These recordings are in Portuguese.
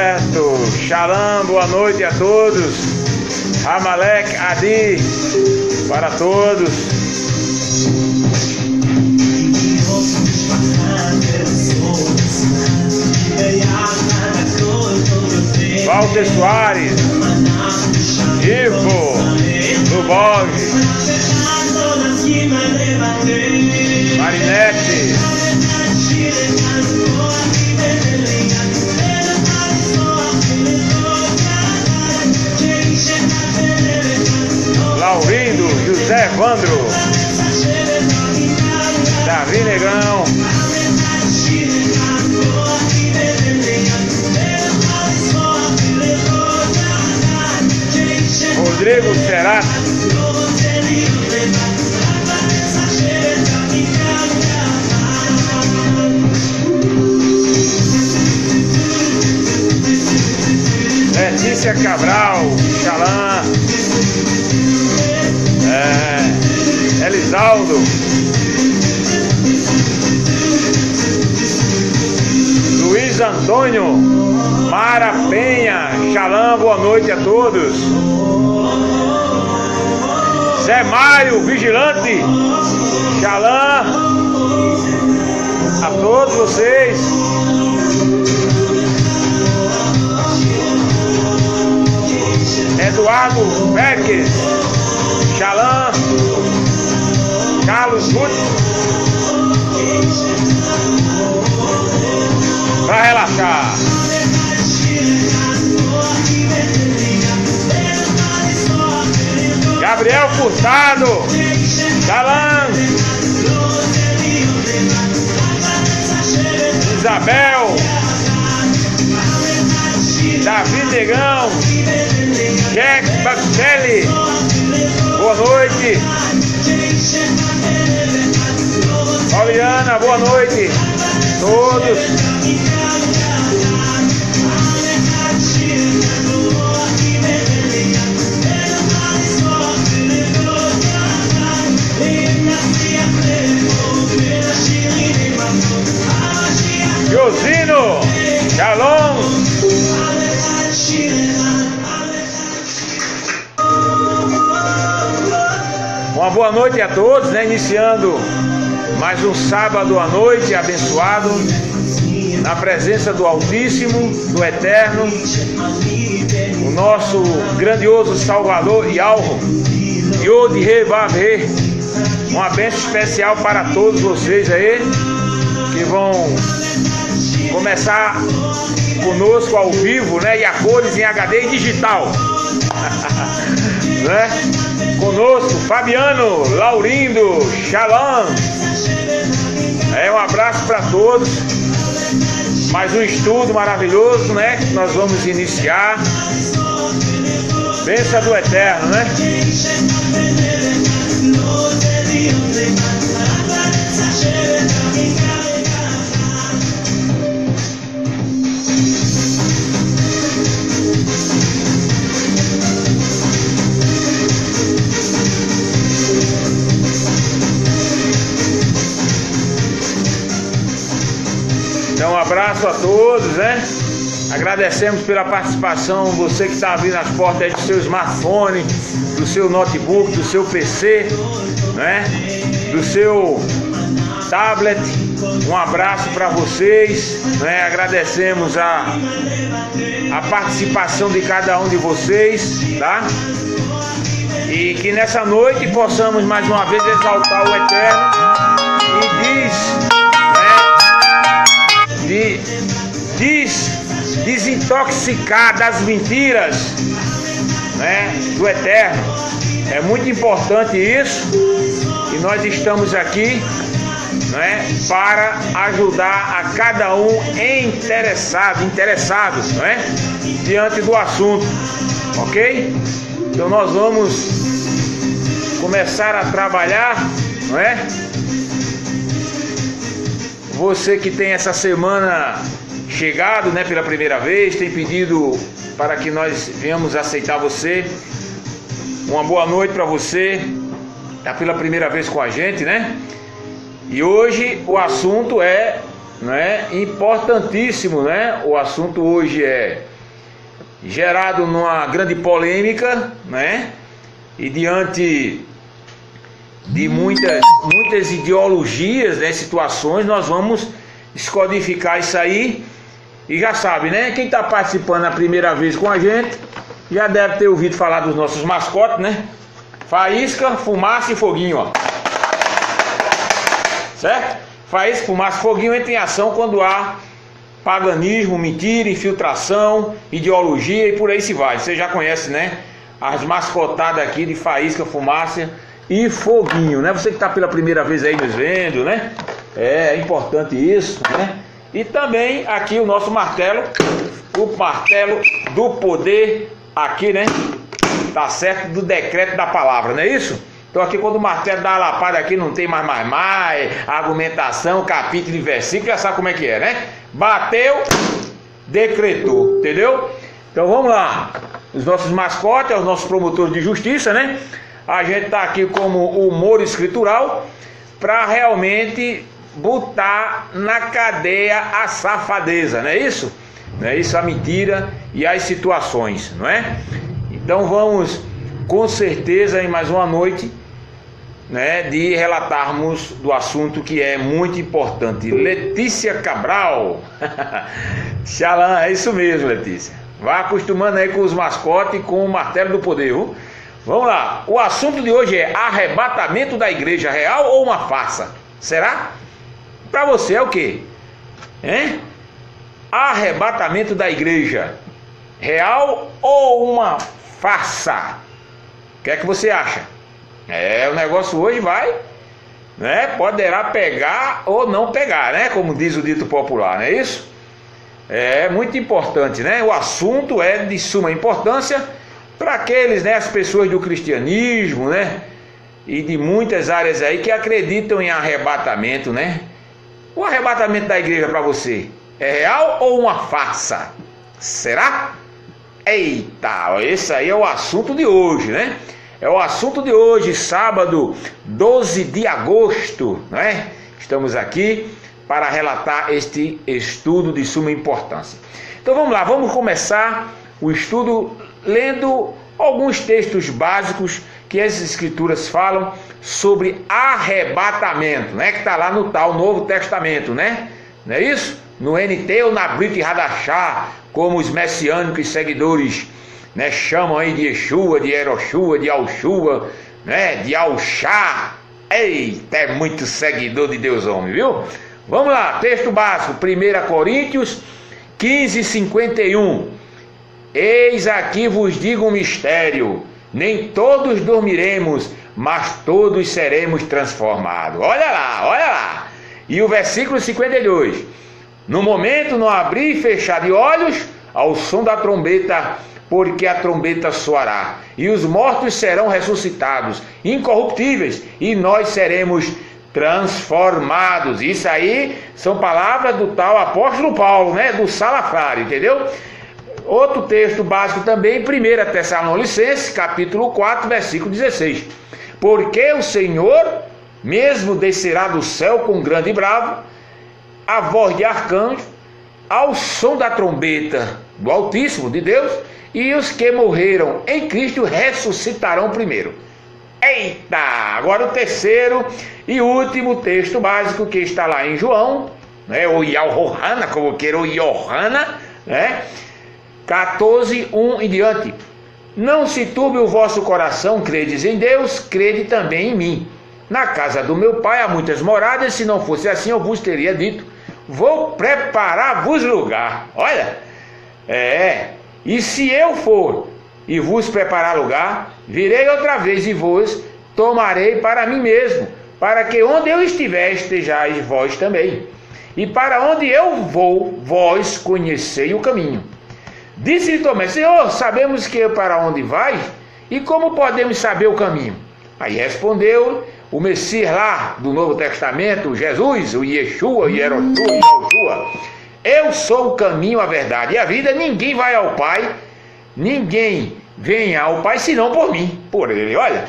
certo. Shalom, boa noite a todos. Amalek Adi para todos. Walter Soares, Ivo, Lubog, Marinete, Laurindo, José Evandro, Davi Negrão, Rodrigo Serato, Letícia Cabral, Xalã, Elisaldo, Luiz Antônio, Mara Penha, Xalã, boa noite a todos. Zé Maio, Vigilante, Xalã, a todos vocês. Eduardo Beques, Xalã, Carlos Guti, para relaxar. Gabriel Furtado, Xalã, Isabel, Davi Negão, Jack Baxelli, boa noite. Pauliana, boa noite. Todos. Josino, Shalom. Uma boa noite a todos, né? Iniciando mais um sábado à noite abençoado, na presença do Altíssimo, do Eterno, o nosso grandioso Salvador Yahweh, Yod-He-Vav-He. Uma bênção especial para todos vocês aí, que vão começar conosco ao vivo, né? E a cores em HD e digital. Né? Conosco, Fabiano, Laurindo, Shalom. Um abraço para todos. Mais um estudo maravilhoso, né? Que nós vamos iniciar. Bênção do Eterno, né? Então, um abraço a todos, né? Agradecemos pela participação, você que está abrindo as portas aí do seu smartphone, do seu notebook, do seu PC, né? Do seu tablet. Um abraço para vocês, né? Agradecemos a participação de cada um de vocês, tá? E que nessa noite possamos mais uma vez exaltar o Eterno e desintoxicar das mentiras, né, do Eterno. É muito importante isso, e nós estamos aqui, né, para ajudar a cada um interessados, né, diante do assunto, ok? Então nós vamos começar a trabalhar, não é? Você que tem essa semana chegado, né, pela primeira vez, tem pedido para que nós venhamos aceitar você. Uma boa noite para você, está pela primeira vez com a gente, né? E hoje o assunto é, né, importantíssimo, né? O assunto hoje é gerado numa grande polêmica, né? E diante de muitas ideologias, né, situações, nós vamos descodificar isso aí. E já sabe, né? Quem está participando a primeira vez com a gente já deve ter ouvido falar dos nossos mascotes, né? Faísca, fumaça e foguinho, ó. Certo? Faísca, fumaça e foguinho entra em ação quando há paganismo, mentira, infiltração, ideologia e por aí se vai. Você já conhece, né? As mascotadas aqui de faísca, fumaça e foguinho, né? Você que está pela primeira vez aí nos vendo, né? É importante isso, né? E também aqui o nosso martelo, o martelo do poder aqui, né? Tá certo? Do decreto da palavra, não é isso? Então aqui quando o martelo dá uma lapada aqui não tem mais, argumentação, capítulo e versículo, já sabe como é que é, né? Bateu, decretou, entendeu? Então vamos lá. Os nossos mascotes, os nossos promotores de justiça, né? A gente tá aqui como humor escritural para realmente botar na cadeia a safadeza, não é isso? Não é isso, a mentira e as situações, não é? Então vamos com certeza em mais uma noite, né, de relatarmos do assunto que é muito importante. Letícia Cabral. Xalã, é isso mesmo, Letícia. Vá acostumando aí com os mascotes e com o martelo do poder, viu? Vamos lá. O assunto de hoje é arrebatamento da igreja, real ou uma farsa? Será? Para você é o quê? Hein? Arrebatamento da igreja, real ou uma farsa? O que é que você acha? O negócio hoje vai, né? Poderá pegar ou não pegar, né? Como diz o dito popular, não é isso? É muito importante, né? O assunto é de suma importância para aqueles, né? As pessoas do cristianismo, né? E de muitas áreas aí que acreditam em arrebatamento, né? O arrebatamento da igreja para você é real ou uma farsa? Será? Eita, esse aí é o assunto de hoje, né? É o assunto de hoje, sábado 12 de agosto, né? Estamos aqui para relatar este estudo de suma importância. Então vamos lá, vamos começar o estudo lendo alguns textos básicos que as escrituras falam sobre arrebatamento, né? Que está lá no tal Novo Testamento, né? Não é isso? No NT ou na Brit Hadashah, como os messiânicos seguidores, né, chamam aí de Yeshua, de Eroshua, de Alshua, né, de Alshá. Eita, é muito seguidor de Deus homem, viu? Vamos lá, texto básico, 1 Coríntios 15, 51. Eis aqui vos digo um mistério, nem todos dormiremos, mas todos seremos transformados. Olha lá. E o versículo 52. No momento não abrir e fechar de olhos, ao som da trombeta, porque a trombeta soará, e os mortos serão ressuscitados, incorruptíveis, e nós seremos transformados. Isso aí são palavras do tal apóstolo Paulo, né? Do salafrário, entendeu? Outro texto básico também, 1 Tessalonicenses, capítulo 4, versículo 16. Porque o Senhor mesmo descerá do céu com grande e bravo, a voz de arcanjo, ao som da trombeta do Altíssimo, de Deus, e os que morreram em Cristo ressuscitarão primeiro. Eita! Agora o terceiro e último texto básico que está lá em João, né? O Yaohana, como queira, o Yohana, né? 14, 1 e diante. Não se turbe o vosso coração, credes em Deus, crede também em mim. Na casa do meu pai há muitas moradas, se não fosse assim eu vos teria dito, vou preparar-vos lugar. Olha, e se eu for e vos preparar lugar, virei outra vez e vos tomarei para mim mesmo, para que onde eu estiver estejais vós também. E para onde eu vou, vós conhecei o caminho. Disse-lhe Tomé, Senhor, sabemos que para onde vais, e como podemos saber o caminho? Aí respondeu o Messias lá do Novo Testamento, Jesus, o Yeshua, o Eroshua, o Yahshua. Eu sou o caminho, a verdade e a vida, ninguém vai ao Pai, ninguém vem ao Pai senão por mim, por ele. Olha,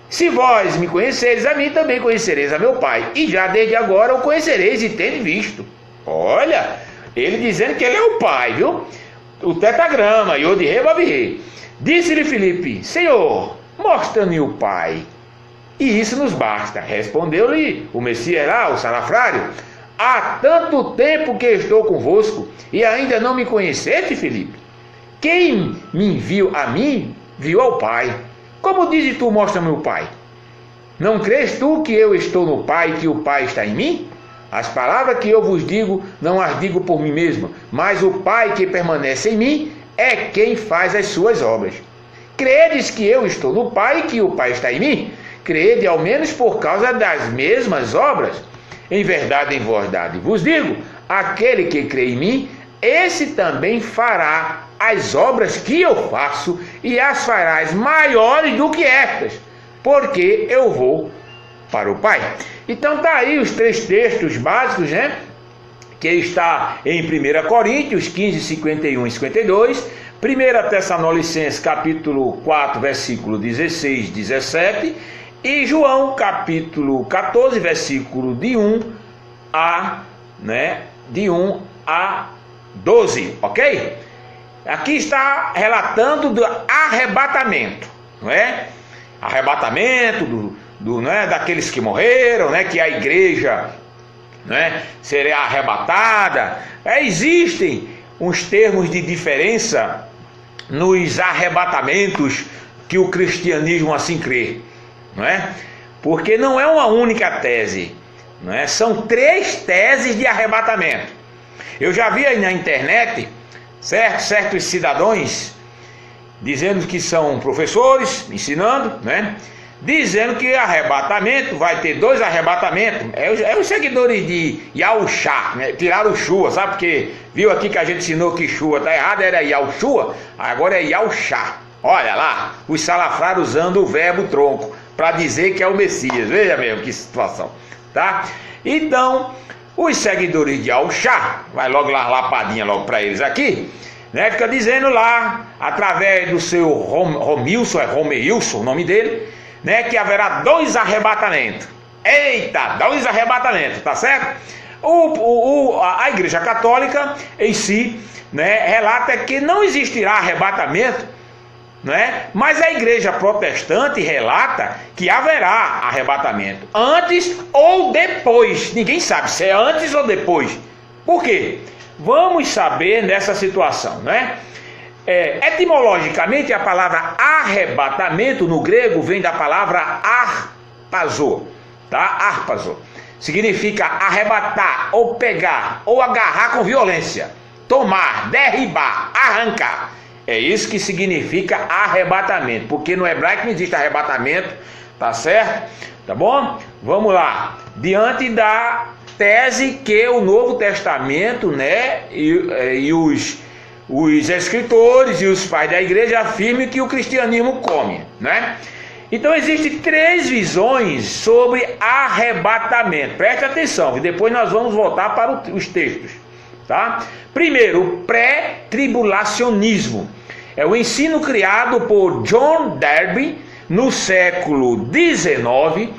se vós me conhecereis, a mim também conhecereis a meu Pai, e já desde agora o conhecereis e tendes visto. Olha, ele dizendo que ele é o Pai, viu? o tetagrama, Yod Rei Vav Rei. Disse-lhe Filipe: Senhor, mostra-me o Pai, e isso nos basta. Respondeu-lhe o Messias lá, o salafrário: há tanto tempo que estou convosco, e ainda não me conheceste, Filipe? Quem me enviou a mim, viu ao Pai. Como dizes tu, mostra-me o Pai? Não crês tu que eu estou no Pai e que o Pai está em mim? As palavras que eu vos digo, não as digo por mim mesmo, mas o Pai que permanece em mim é quem faz as suas obras. Credes que eu estou no Pai e que o Pai está em mim? Crede ao menos por causa das mesmas obras. Em verdade vos digo, aquele que crê em mim, esse também fará as obras que eu faço, e as farás maiores do que estas, porque eu vou para o Pai. Então tá aí os 3 textos básicos, né? Que está em 1 Coríntios 15, 51 e 52, 1 Tessalonicenses capítulo 4, versículo 16, 17, e João capítulo 14, versículo de 1 a 12, ok? Aqui está relatando do arrebatamento, não é? Arrebatamento não é? Daqueles que morreram, né? Que a igreja, né? Será arrebatada. Existem uns termos de diferença nos arrebatamentos que o cristianismo assim crê, não é? Porque não é uma única tese, não é? São 3 teses de arrebatamento. Eu já vi aí na internet certos cidadãos dizendo que são professores, ensinando, né? Dizendo que arrebatamento, vai ter 2 arrebatamentos. É os seguidores de Yahushua, né? Tiraram o Shua, sabe? Porque viu aqui que a gente ensinou que Shua está errado, era Yahushua, agora é Yahushua. Olha lá, os salafrários usando o verbo tronco para dizer que é o Messias. Veja mesmo que situação, tá? Então, os seguidores de Yahushua, vai logo lá lapadinha logo para eles aqui, né? Fica dizendo lá, através do seu Romeilson, o nome dele, né? Que haverá 2 arrebatamentos. Eita, 2 arrebatamentos, tá certo? A Igreja Católica em si, né, relata que não existirá arrebatamento, né? Mas a Igreja Protestante relata que haverá arrebatamento antes ou depois. Ninguém sabe se é antes ou depois. Por quê? Vamos saber nessa situação, né? Etimologicamente, a palavra arrebatamento no grego vem da palavra arpazo, tá? Arpazo significa arrebatar, ou pegar, ou agarrar com violência, tomar, derribar, arrancar. É isso que significa arrebatamento, porque no hebraico não existe arrebatamento, tá certo? Tá bom? Vamos lá. Diante da tese que o Novo Testamento, né, e os escritores e os pais da igreja afirmam que o cristianismo come, né? Então existem 3 visões sobre arrebatamento. Preste atenção, e depois nós vamos voltar para os textos, tá? Primeiro, o pré-tribulacionismo. É o ensino criado por John Darby no século XIX,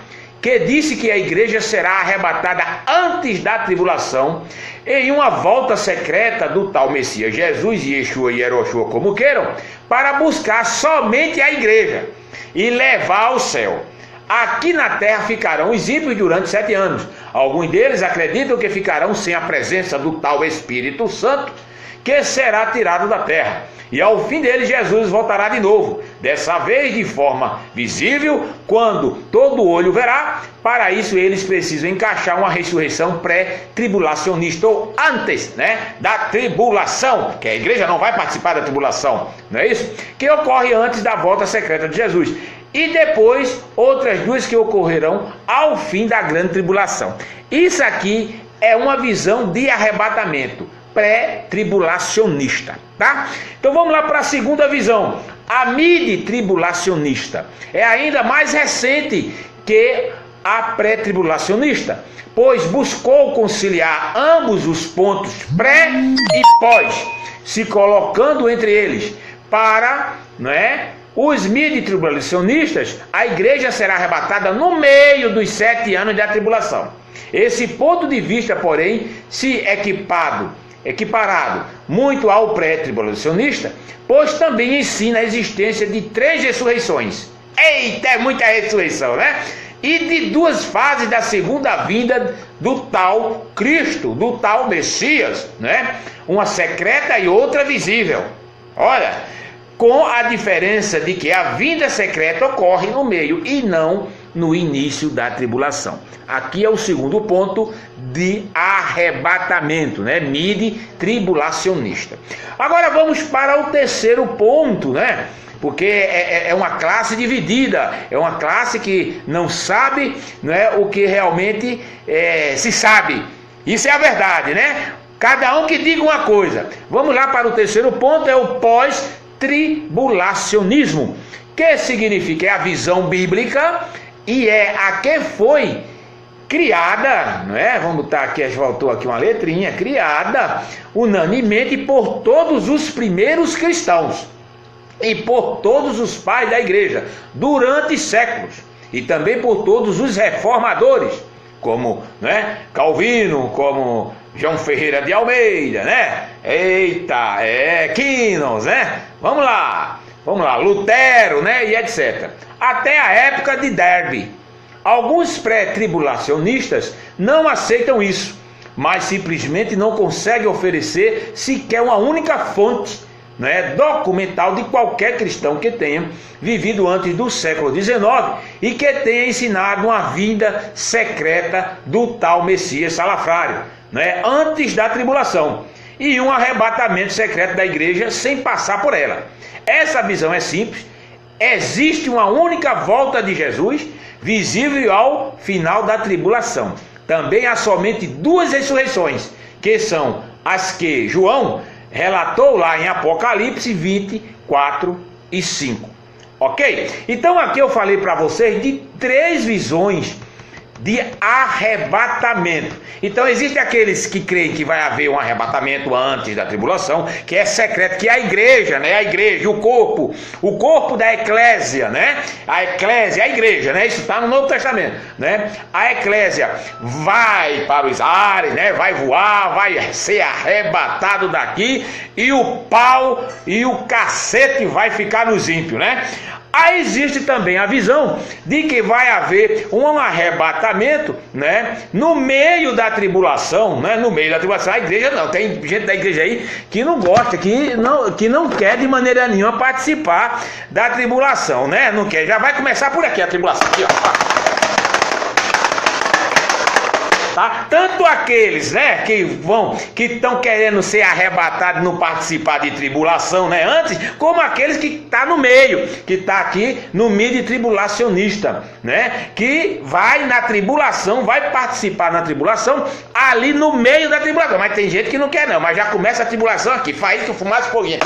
que disse que a igreja será arrebatada antes da tribulação, em uma volta secreta do tal Messias Jesus, Yeshua e Yeroshua, como queiram, para buscar somente a igreja e levar ao céu. Aqui na terra ficarão os ímpios durante 7 anos. Alguns deles acreditam que ficarão sem a presença do tal Espírito Santo, que será tirado da terra. E ao fim dele, Jesus voltará de novo, dessa vez de forma visível, quando todo olho verá. Para isso eles precisam encaixar uma ressurreição pré-tribulacionista, ou antes, né, da tribulação, que a igreja não vai participar da tribulação, não é isso? Que ocorre antes da volta secreta de Jesus. E depois outras 2 que ocorrerão ao fim da grande tribulação. Isso aqui é uma visão de arrebatamento pré-tribulacionista, tá? Então vamos lá para a segunda visão, a midi-tribulacionista. É ainda mais recente que a pré-tribulacionista, pois buscou conciliar ambos os pontos pré e pós, se colocando entre eles. Para, né, os midi-tribulacionistas, a igreja será arrebatada no meio dos 7 anos da tribulação. Esse ponto de vista, porém, se equipado equiparado muito ao pré-tribulacionista, pois também ensina a existência de 3 ressurreições. Eita, é muita ressurreição, né? E de 2 fases da segunda vinda do tal Cristo, do tal Messias, né? Uma secreta e outra visível. Olha, com a diferença de que a vinda secreta ocorre no meio e não no início da tribulação. Aqui é o segundo ponto de arrebatamento, né? Midi-tribulacionista. Agora vamos para o terceiro ponto, né? Porque é uma classe dividida, é uma classe que não sabe, né, o que realmente se sabe. Isso é a verdade, né? Cada um que diga uma coisa. Vamos lá para o terceiro ponto, é o pós-tribulacionismo, que significa é a visão bíblica e é a que foi criada, não é? Vamos botar aqui, voltou aqui uma letrinha, criada unanimemente por todos os primeiros cristãos e por todos os pais da igreja durante séculos, e também por todos os reformadores, como, né, Calvino, como João Ferreira de Almeida, né? Eita, Quinos, né? Vamos lá, Lutero, né? E etc. Até a época de Derby. Alguns pré-tribulacionistas não aceitam isso, mas simplesmente não conseguem oferecer sequer uma única fonte, né, documental de qualquer cristão que tenha vivido antes do século XIX e que tenha ensinado uma vinda secreta do tal Messias salafrário, né, antes da tribulação, e um arrebatamento secreto da igreja sem passar por ela. Essa visão é simples. Existe uma única volta de Jesus, visível ao final da tribulação. Também há somente 2 ressurreições, que são as que João relatou lá em Apocalipse 24 e 5. Ok? Então aqui eu falei para vocês de 3 visões de arrebatamento. Então existem aqueles que creem que vai haver um arrebatamento antes da tribulação, que é secreto, que é a igreja, né? A igreja, o corpo da eclésia, né? A eclésia, a igreja, né? Isso está no Novo Testamento, né? A eclésia vai para os ares, né? Vai voar, vai ser arrebatado daqui, e o pau e o cacete vai ficar nos ímpios, né? Aí existe também a visão de que vai haver um arrebatamento, né, no meio da tribulação, né, no meio da tribulação. A igreja não, tem gente da igreja aí que não gosta, que não quer de maneira nenhuma participar da tribulação, né, não quer, já vai começar por aqui a tribulação, aqui, ó. Tá? Tanto aqueles, né, que estão querendo ser arrebatados, não participar de tribulação, né, antes, como aqueles que estão no meio, que está aqui no midi-tribulacionista, né, que vai na tribulação, vai participar na tribulação, ali no meio da tribulação. Mas tem gente que não quer não, mas já começa a tribulação aqui, faísca, fumaça, foguinho.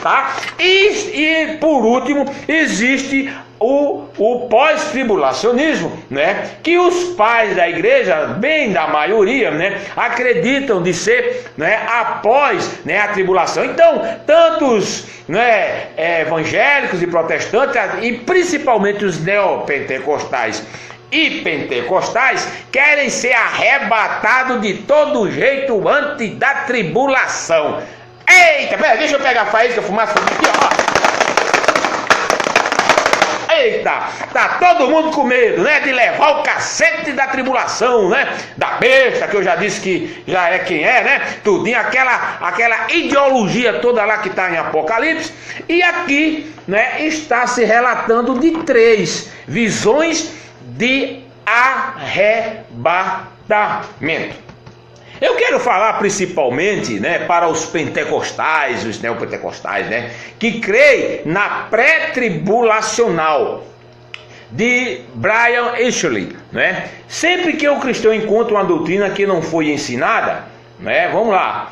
Tá? E por último, existe o pós-tribulacionismo, né, que os pais da igreja, bem da maioria, né, acreditam de ser, né, após, né, a tribulação. Então, tantos, né, evangélicos e protestantes, e principalmente os neopentecostais e pentecostais, querem ser arrebatados de todo jeito antes da tribulação. Eita, pera, deixa eu pegar a faísca, fumaça aqui, ó. Eita, tá todo mundo com medo, né, de levar o cacete da tribulação, né, da besta, que eu já disse que já é quem é, né, tudinho, aquela ideologia toda lá que está em Apocalipse. E aqui, né, está se relatando de 3 visões de arrebatamento. Eu quero falar principalmente, né, para os pentecostais, os neopentecostais, né, que creem na pré-tribulacional de Brian Ashley, né? Sempre que o cristão encontra uma doutrina que não foi ensinada, né, vamos lá,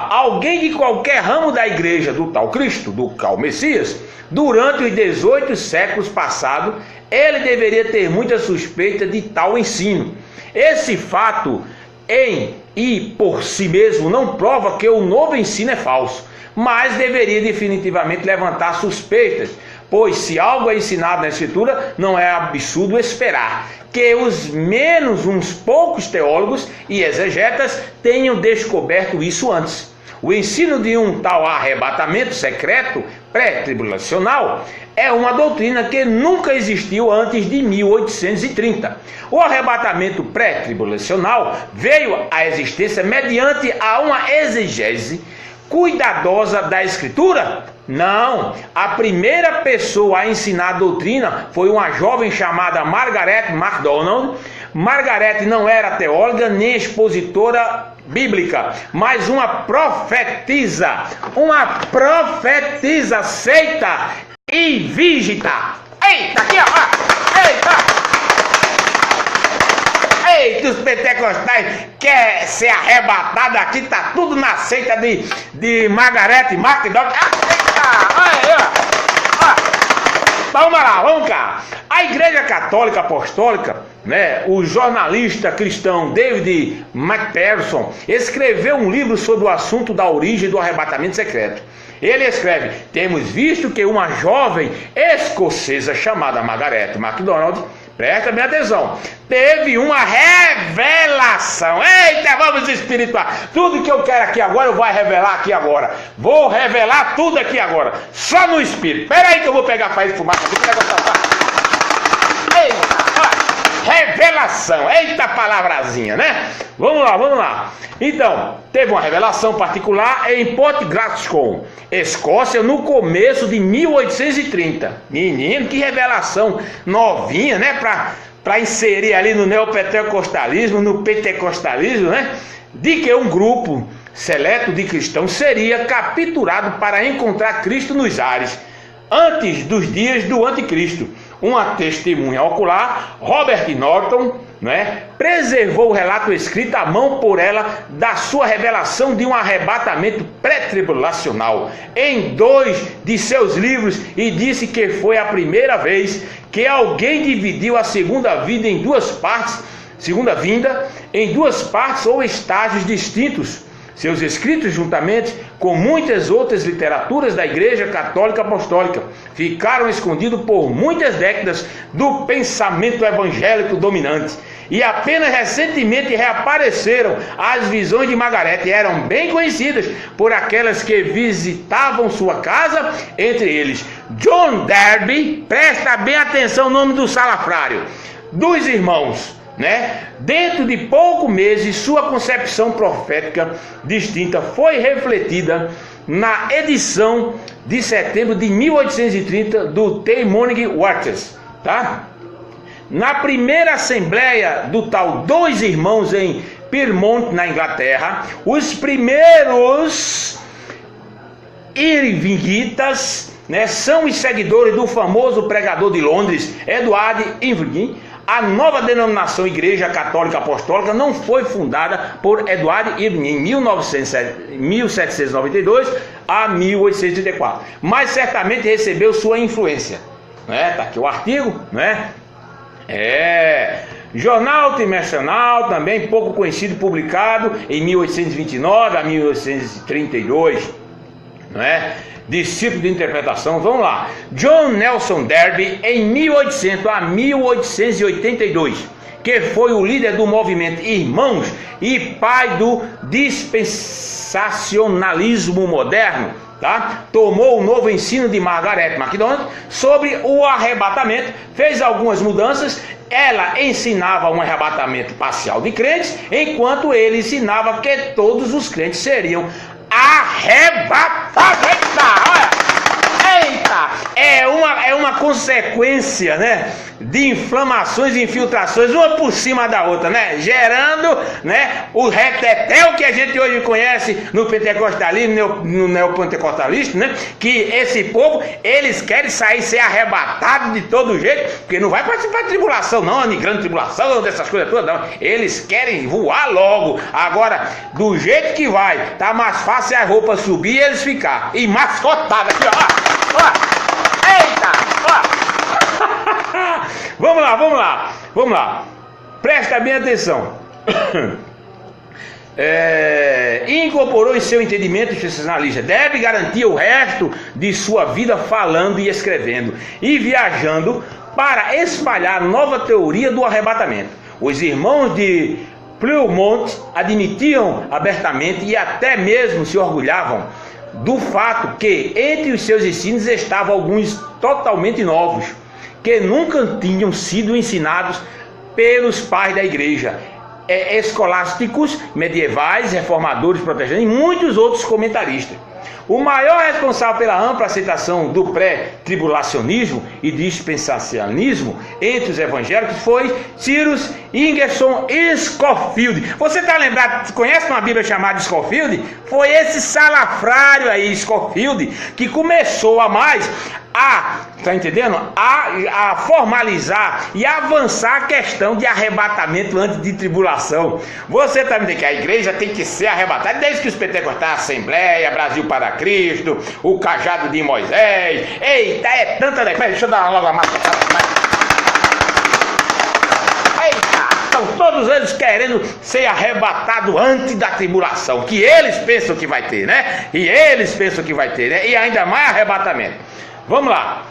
alguém de qualquer ramo da igreja do tal Cristo, do tal Messias, durante os 18 séculos passados, ele deveria ter muita suspeita de tal ensino. Esse fato em e por si mesmo não prova que o novo ensino é falso, mas deveria definitivamente levantar suspeitas pois se algo é ensinado na Escritura, não é absurdo esperar que os menos uns poucos teólogos e exegetas tenham descoberto isso antes. O ensino de um tal arrebatamento secreto pré-tribulacional é uma doutrina que nunca existiu antes de 1830. O arrebatamento pré-tribulacional veio à existência mediante a uma exegese cuidadosa da Escritura? Não. A primeira pessoa a ensinar a doutrina foi uma jovem chamada Margaret MacDonald. Margaret não era teóloga nem expositora bíblica, mas uma profetisa seita e vígita. Eita, aqui ó, eita, os pentecostais quer ser arrebatado aqui, tá tudo na seita de Margaret MacDonald. Vamos lá, vamos cá. A Igreja Católica Apostólica, o jornalista cristão David McPherson escreveu um livro sobre o assunto da origem do arrebatamento secreto. Ele escreve: temos visto que uma jovem escocesa chamada Margaret MacDonald, presta bem atenção, teve uma revelação. Eita, vamos espiritual. Tudo que eu quero aqui agora, eu vou revelar aqui agora. Vou revelar tudo aqui agora, só no espírito. Espera aí que eu vou pegar faísca de fumaça aqui. Eita, revelação. Eita palavrazinha, né? Vamos lá. Então, teve uma revelação particular em Port Glasgow, Escócia, no começo de 1830. Menino, que revelação novinha, né? Para inserir ali no neopentecostalismo, no pentecostalismo, né? De que um grupo seleto de cristãos seria capturado para encontrar Cristo nos ares, antes dos dias do anticristo. Uma testemunha ocular, Robert Norton, preservou o relato escrito à mão por ela da sua revelação de um arrebatamento pré-tribulacional em 2 de seus livros, e disse que foi a primeira vez que alguém dividiu a segunda vinda em duas partes ou estágios distintos. Seus escritos, juntamente com muitas outras literaturas da Igreja Católica Apostólica, ficaram escondidos por muitas décadas do pensamento evangélico dominante, e apenas recentemente reapareceram as visões de Margaret, e eram bem conhecidas por aquelas que visitavam sua casa, entre eles John Darby, presta bem atenção o nome do salafrário, dos irmãos. Dentro de poucos meses, sua concepção profética distinta foi refletida na edição de setembro de 1830 do The Morning Watches, Na primeira assembleia do tal Dois Irmãos em Pyrmont, na Inglaterra, os primeiros irvinguitas, são os seguidores do famoso pregador de Londres, Edward Irving. A nova denominação Igreja Católica Apostólica não foi fundada por Edward Irving em 1792 a 1834, mas certamente recebeu sua influência. Tá aqui o artigo, Jornal Trimestrial, também pouco conhecido, publicado em 1829 a 1832, discípulo de interpretação. Vamos lá. John Nelson Darby, em 1800 a 1882, que foi o líder do movimento Irmãos e pai do dispensacionalismo moderno, tomou o novo ensino de Margaret MacDonald sobre o arrebatamento, fez algumas mudanças. Ela ensinava um arrebatamento parcial de crentes, enquanto ele ensinava que todos os crentes seriam arrebatados. Eita! É uma consequência, de inflamações e infiltrações, uma por cima da outra, gerando, o retetel que a gente hoje conhece no pentecostalismo, no neopentecostalismo, que esse povo, eles querem sair, ser arrebatados de todo jeito, porque não vai participar de tribulação não, de grande tribulação, dessas coisas todas não, eles querem voar logo. Agora, do jeito que vai, tá mais fácil a roupa subir e eles ficar, e mascotada aqui, Eita! Vamos lá. Presta bem atenção. e incorporou em seu entendimento dispensacionalista. Deve garantir o resto de sua vida falando e escrevendo e viajando para espalhar nova teoria do arrebatamento. Os irmãos de Plymouth admitiam abertamente e até mesmo se orgulhavam do fato que entre os seus ensinos estavam alguns totalmente novos, que nunca tinham sido ensinados pelos pais da igreja, escolásticos, medievais, reformadores, protestantes e muitos outros comentaristas. O maior responsável pela ampla aceitação do pré-tribulacionismo e dispensacionalismo entre os evangélicos foi Cyrus Ingerson Scofield. Você está lembrado, conhece uma Bíblia chamada Scofield? Foi esse salafrário aí, Scofield, que começou tá entendendo? A formalizar e avançar a questão de arrebatamento antes de tribulação. Você está me dizendo que a igreja tem que ser arrebatada desde que os pentecostais, Assembleia, Brasil para Cristo, o cajado de Moisés. Eita, é tanta... Deixa eu dar logo a massa. Eita, estão todos eles querendo ser arrebatados antes da tribulação, que eles pensam que vai ter, né? E eles pensam que vai ter, né? E ainda mais arrebatamento. Vamos lá.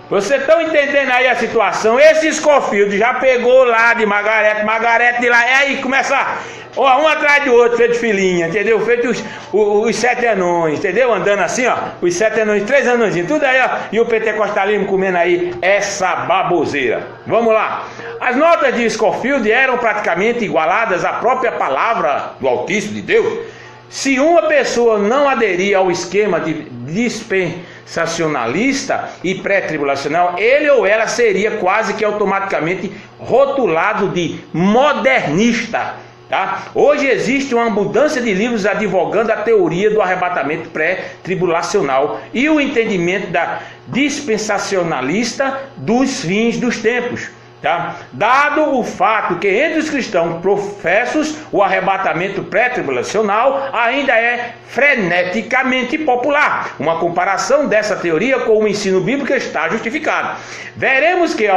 Vocês estão entendendo aí a situação? Esse Scofield já pegou lá de Margarete de lá, e aí começa, um atrás do outro, feito filhinha, entendeu? Feito os 7 anões, entendeu? Andando assim, ó, os 7 anões, 3 anõezinhos, tudo aí, ó, e o pentecostalismo comendo aí essa baboseira. Vamos lá. As notas de Scofield eram praticamente igualadas à própria palavra do Altíssimo de Deus. Se uma pessoa não aderir ao esquema de dispensacionalista e pré-tribulacional, ele ou ela seria quase que automaticamente rotulado de modernista. Tá? Hoje existe uma abundância de livros advogando a teoria do arrebatamento pré-tribulacional e o entendimento da dispensacionalista dos fins dos tempos. Tá? Dado o fato que entre os cristãos professos o arrebatamento pré-tribulacional ainda é freneticamente popular, uma comparação dessa teoria com o ensino bíblico está justificada. Veremos que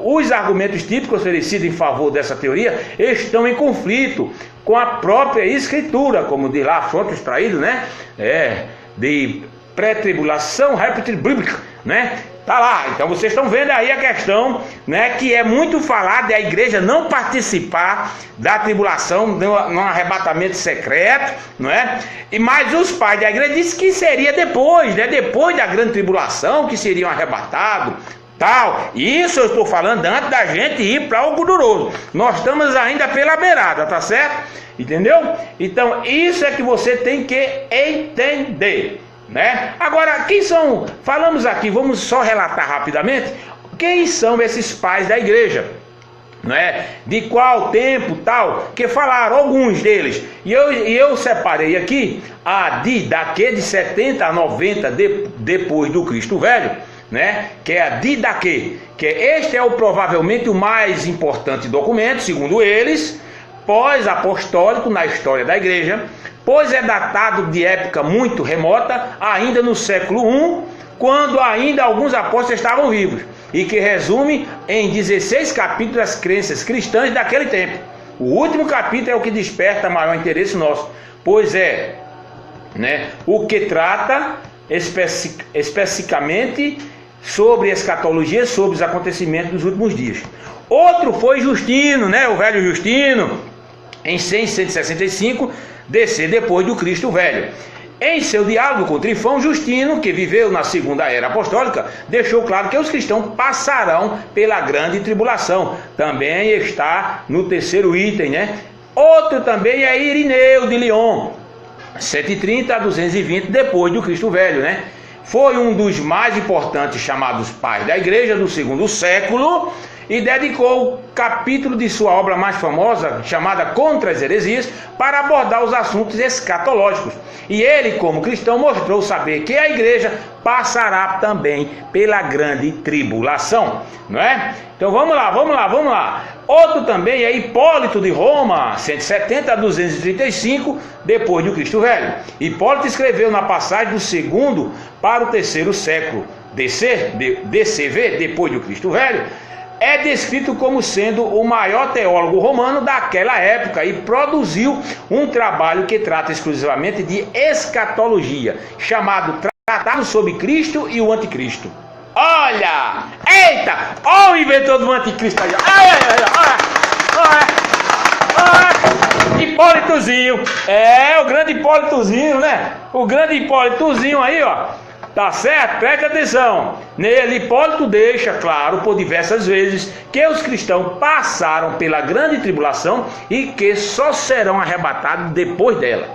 os argumentos típicos oferecidos em favor dessa teoria estão em conflito com a própria escritura, como diz lá, fonte extraído, né? De pré-tribulação, bíblica, né? Tá lá, então vocês estão vendo aí a questão, né, que é muito falado da igreja não participar da tribulação, num arrebatamento secreto, não é? Mas os pais da igreja dizem que seria depois, né, depois da grande tribulação, que seriam arrebatados, tal. Isso eu estou falando antes da gente ir para o gorduroso. Nós estamos ainda pela beirada, tá certo? Entendeu? Então isso é que você tem que entender. Né? Agora, quem são? Falamos aqui, vamos só relatar rapidamente quem são esses pais da igreja, né? De qual tempo, tal, que falaram alguns deles. E eu separei aqui a Didaquê de 70 a 90 depois do Cristo Velho, né? Que é a Didaquê, que este é provavelmente o mais importante documento, segundo eles, pós-apostólico na história da igreja, pois é datado de época muito remota, ainda no século I, quando ainda alguns apóstolos estavam vivos, e que resume em 16 capítulos as crenças cristãs daquele tempo. O último capítulo é o que desperta maior interesse nosso, pois é, né, o que trata especificamente sobre escatologia, sobre os acontecimentos dos últimos dias. Outro foi Justino, né, o velho Justino, em 165 DC depois do Cristo Velho. Em seu diálogo com Trifão, Justino, que viveu na segunda era apostólica, deixou claro que os cristãos passarão pela grande tribulação. Também está no terceiro item, né? Outro também é Irineu de Lyon, 130 a 220 depois do Cristo Velho, né? Foi um dos mais importantes chamados pais da igreja do segundo século e dedicou o capítulo de sua obra mais famosa, chamada Contra as Heresias, para abordar os assuntos escatológicos. E ele, como cristão, mostrou saber que a igreja passará também pela grande tribulação, não é? Então vamos lá. Outro também é Hipólito de Roma, 170 a 235 depois do Cristo Velho. Hipólito escreveu na passagem do segundo para o terceiro século DCV, depois do Cristo Velho, é descrito como sendo o maior teólogo romano daquela época e produziu um trabalho que trata exclusivamente de escatologia, chamado Tratado sobre Cristo e o Anticristo. Olha! Eita! Olha o inventor do Anticristo aí! Olha! Hipólitozinho! É, o grande Hipólitozinho, né? O grande Hipólitozinho aí, ó. Tá certo? Preste atenção. Nele, Hipólito deixa claro por diversas vezes que os cristãos passaram pela grande tribulação e que só serão arrebatados depois dela.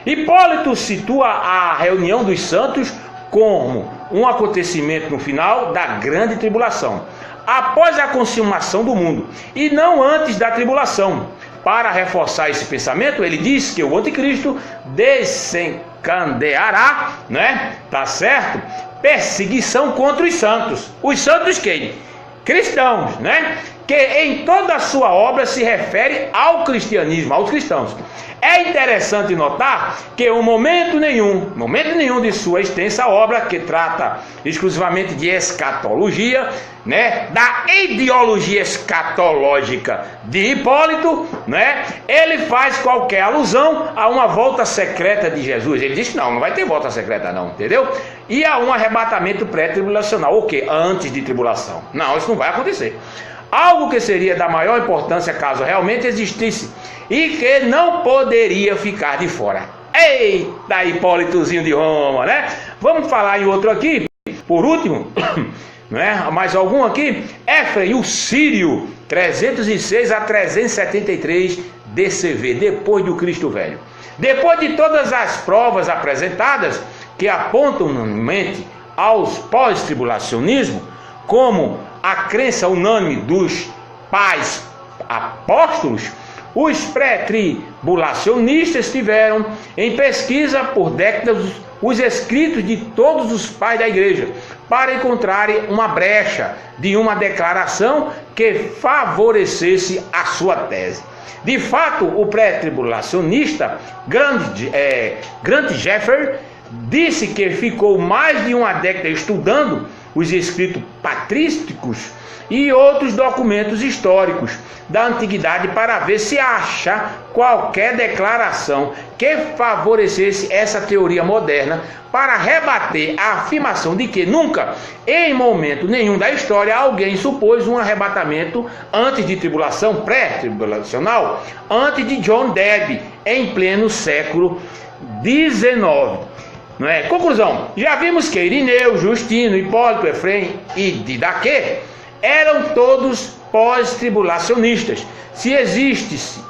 Hipólito situa a reunião dos santos como um acontecimento no final da grande tribulação, após a consumação do mundo, e não antes da tribulação. Para reforçar esse pensamento, ele diz que o anticristo desencadeará, né? Tá certo? Perseguição contra os santos. Os santos quem? Cristãos, né? Que em toda a sua obra se refere ao cristianismo, aos cristãos. É interessante notar que em momento nenhum de sua extensa obra, que trata exclusivamente de escatologia, né, da ideologia escatológica de Hipólito, né, ele faz qualquer alusão a uma volta secreta de Jesus. Ele diz que não vai ter volta secreta não, entendeu? E a um arrebatamento pré-tribulacional, o quê? Antes de tribulação. Não, isso não vai acontecer. Algo que seria da maior importância caso realmente existisse e que não poderia ficar de fora. Eita, Hipólitozinho de Roma, né? Vamos falar em outro aqui, por último, né? Mais algum aqui? Éfrem, o Sírio, 306 a 373 DCV, depois do Cristo Velho. Depois de todas as provas apresentadas que apontam unanimemente aos pós-tribulacionismo, como a crença unânime dos pais apóstolos, os pré-tribulacionistas tiveram em pesquisa por décadas os escritos de todos os pais da igreja para encontrarem uma brecha de uma declaração que favorecesse a sua tese. De fato, o pré-tribulacionista Grant Jeffer disse que ficou mais de uma década estudando os escritos patrísticos e outros documentos históricos da antiguidade para ver se acha qualquer declaração que favorecesse essa teoria moderna para rebater a afirmação de que nunca, em momento nenhum da história, alguém supôs um arrebatamento antes de tribulação pré-tribulacional, antes de John Debye, em pleno século XIX. Não é? Conclusão, já vimos que Irineu, Justino, Hipólito, Efrem e Didaquê eram todos pós-tribulacionistas. Se existisse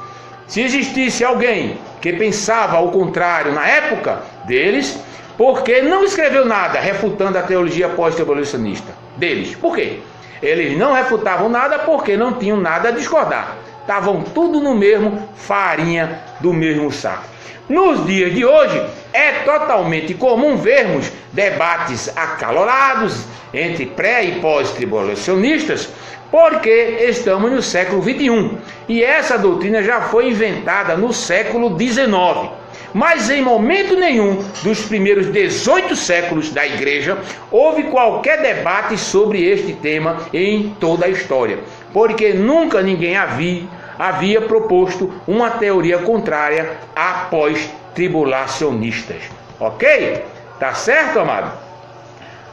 alguém que pensava ao contrário na época deles, porque não escreveu nada refutando a teologia pós-tribulacionista deles? Por quê? Eles não refutavam nada porque não tinham nada a discordar. Estavam tudo no mesmo, farinha do mesmo saco. Nos dias de hoje, é totalmente comum vermos debates acalorados entre pré- e pós-tribulacionistas, porque estamos no século XXI, e essa doutrina já foi inventada no século XIX. Mas em momento nenhum dos primeiros 18 séculos da igreja houve qualquer debate sobre este tema em toda a história, porque nunca ninguém havia proposto uma teoria contrária a pós-tribulacionistas. Ok? Tá certo, amado?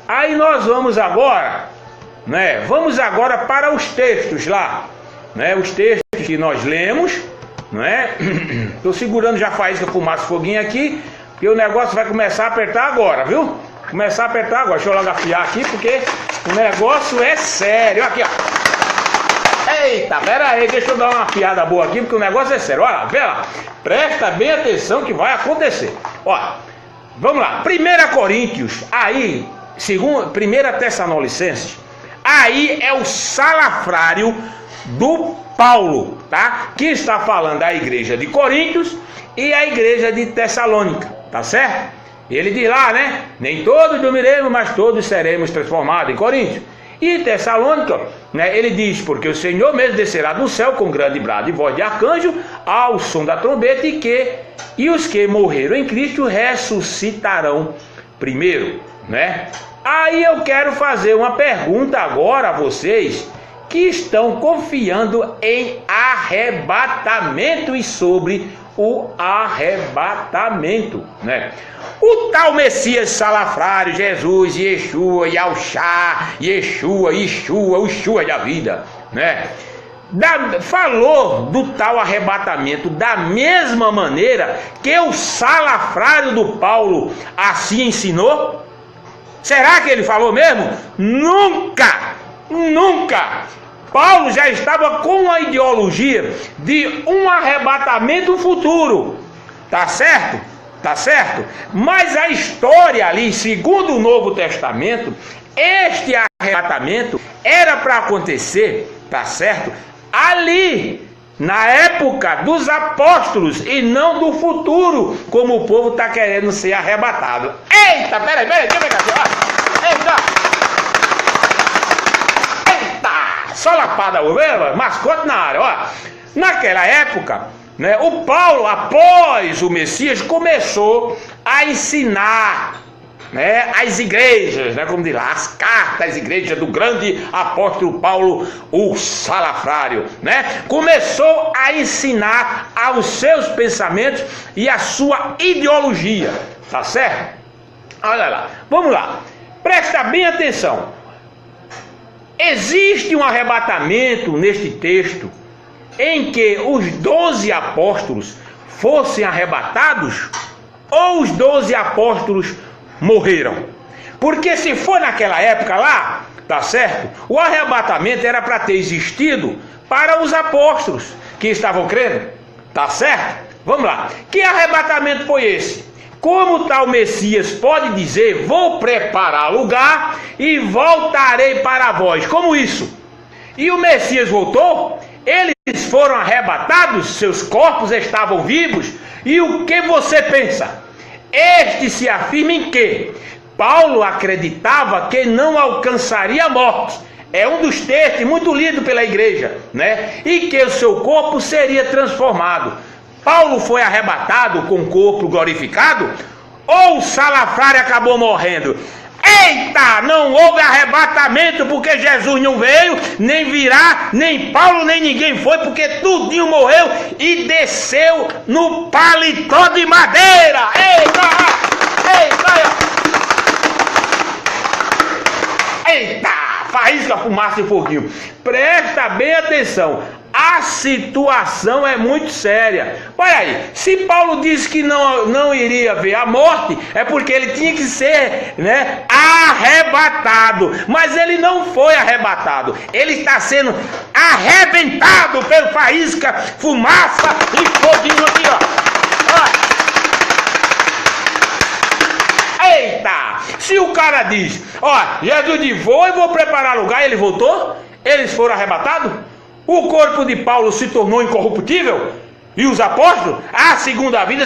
Aí nós vamos agora, né? Vamos agora para os textos lá, né? Os textos que nós lemos, né? Tô segurando já a faísca com o Márcio Foguinho aqui, porque o negócio vai começar a apertar agora, viu? Começar a apertar agora. Deixa eu logo afiar aqui, porque o negócio é sério. Aqui, ó. Eita, pera aí, deixa eu dar uma piada boa aqui, porque o negócio é sério. Olha lá, vê lá. Presta bem atenção que vai acontecer. Ó, vamos lá. 1 Coríntios, aí, 1 Tessalonicenses, aí é o salafrário do Paulo, tá? Que está falando da igreja de Coríntios e a igreja de Tessalônica, tá certo? Ele diz lá, né? Nem todos dormiremos, mas todos seremos transformados em Coríntios. E Tessalônica, né, ele diz, porque o Senhor mesmo descerá do céu com grande brado e voz de arcanjo, ao som da trombeta, e os que morreram em Cristo ressuscitarão primeiro, né? Aí eu quero fazer uma pergunta agora a vocês, que estão confiando em arrebatamento e sobre o arrebatamento, né? O tal Messias salafrário, Jesus, Yeshua, Yahushua, Yeshua, Yeshua da vida, né? Falou do tal arrebatamento da mesma maneira que o salafrário do Paulo assim ensinou? Será que ele falou mesmo? Nunca! Paulo já estava com a ideologia de um arrebatamento futuro, tá certo? Mas a história ali, segundo o Novo Testamento, este arrebatamento era para acontecer, tá certo? Ali, na época dos apóstolos e não do futuro, como o povo está querendo ser arrebatado. Eita, peraí, deixa eu pegar aqui, ó. Eita, só lapada, mascote na área, ó. Naquela época, né, o Paulo, após o Messias, começou a ensinar, né, as igrejas, né, como diz lá, as cartas às igrejas do grande apóstolo Paulo, o salafrário, né, começou a ensinar aos seus pensamentos e a sua ideologia, tá certo? Olha lá, vamos lá, presta bem atenção. Existe um arrebatamento neste texto em que os 12 apóstolos fossem arrebatados ou os 12 apóstolos morreram? Porque se for naquela época lá, tá certo? O arrebatamento era para ter existido para os apóstolos que estavam crendo, tá certo? Vamos lá. Que arrebatamento foi esse? Como tal Messias pode dizer: vou preparar lugar e voltarei para vós? Como isso? E o Messias voltou? Eles foram arrebatados, seus corpos estavam vivos. E o que você pensa? Este se afirma em que Paulo acreditava que não alcançaria a morte. É um dos textos muito lido pela igreja, né? E que o seu corpo seria transformado. Paulo foi arrebatado com o corpo glorificado? Ou o salafrário acabou morrendo? Eita, não houve arrebatamento porque Jesus não veio, nem virá, nem Paulo, nem ninguém foi, porque tudinho morreu e desceu no paletó de madeira. Eita, faísca, fumaça e foguinho. Presta bem atenção. A situação é muito séria. Olha aí, se Paulo disse que não iria ver a morte, é porque ele tinha que ser, né, arrebatado. Mas ele não foi arrebatado. Ele está sendo arrebentado pelo faísca, fumaça e foguinho aqui, ó. Eita! Se o cara diz: ó, Jesus de vou e vou preparar lugar, ele voltou? Eles foram arrebatados? O corpo de Paulo se tornou incorruptível? E os apóstolos? A segunda vida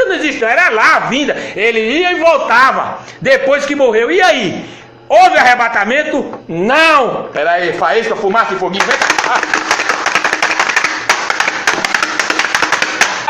não existe, era lá a vinda. Ele ia e voltava depois que morreu. E aí? Houve arrebatamento? Não! Peraí, faísca, fumaça e foguinho.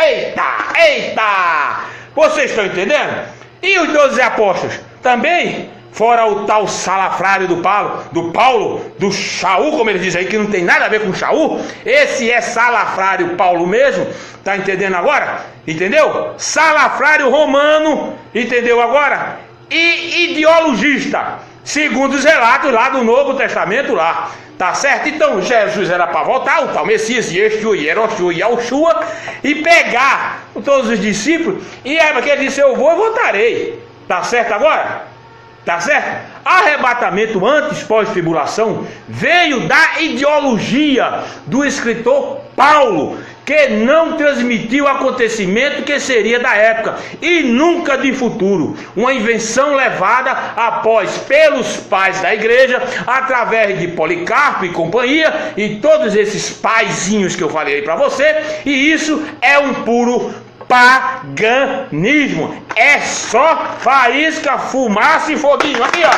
Eita! Vocês estão entendendo? E os 12 apóstolos? Também? Fora o tal salafrário do Paulo, do Shaul, como ele diz aí, que não tem nada a ver com Shaul. Esse é salafrário Paulo mesmo, tá entendendo agora? Entendeu? Salafrário romano, entendeu agora? E ideologista, segundo os relatos lá do Novo Testamento lá, tá certo? Então Jesus era para voltar, o tal Messias, Yeshua, Yahushua, e pegar todos os discípulos, e é porque ele disse: eu vou e voltarei, tá certo agora? Tá certo? Arrebatamento antes pós-tribulação veio da ideologia do escritor Paulo, que não transmitiu o acontecimento que seria da época e nunca de futuro. Uma invenção levada após pelos pais da igreja, através de Policarpo e companhia, e todos esses paizinhos que eu falei aí para você, e isso é um puro paganismo. É só faísca, fumaça e foguinho. Aqui, ó.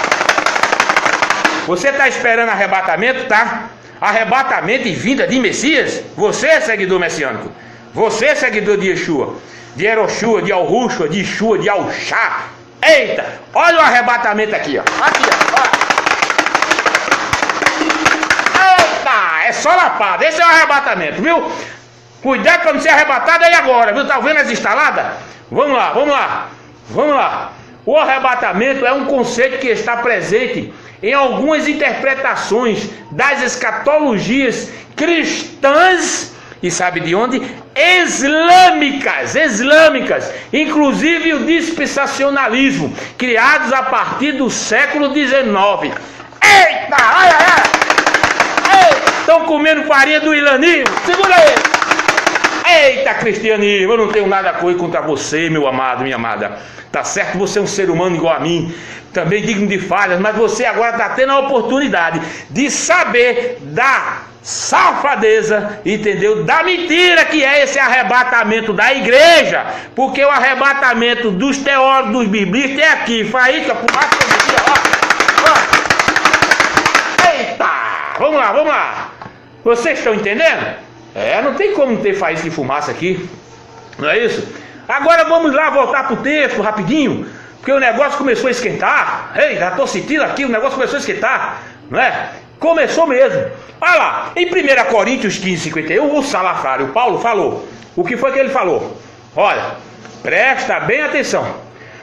Você está esperando arrebatamento, tá? Arrebatamento e vinda de Messias? Você é seguidor messiânico. Você é seguidor de Yeshua, de Eroshua, de Yahushua, de Yeshua, de Yahushá. Eita, olha o arrebatamento aqui, ó. Aqui, ó. Eita! é só lapada. Esse é o arrebatamento, viu? Cuidado para não ser arrebatado aí agora, viu? Tá vendo as instaladas? Vamos lá. O arrebatamento é um conceito que está presente em algumas interpretações das escatologias cristãs, e sabe de onde? Islâmicas, inclusive o dispensacionalismo, criados a partir do século XIX. Eita, olha! Estão comendo farinha do ilanismo, segura aí! Eita, cristianismo, eu não tenho nada a coisa contra você, meu amado, minha amada. Tá certo, você é um ser humano igual a mim, também digno de falhas, mas você agora está tendo a oportunidade de saber da safadeza, entendeu? Da mentira que é esse arrebatamento da igreja, porque o arrebatamento dos teólogos, dos biblistas é aqui, faísca, fumaça, ó. Eita, vamos lá. Vocês estão entendendo? Não tem como não ter faísca de fumaça aqui, não é isso? Agora vamos lá voltar pro texto rapidinho, porque o negócio começou a esquentar. Ei, já estou sentindo aqui, o negócio começou a esquentar, não é? Começou mesmo. Olha lá, em 1 Coríntios 15:51, o salafrário Paulo falou. O que foi que ele falou? Olha, presta bem atenção.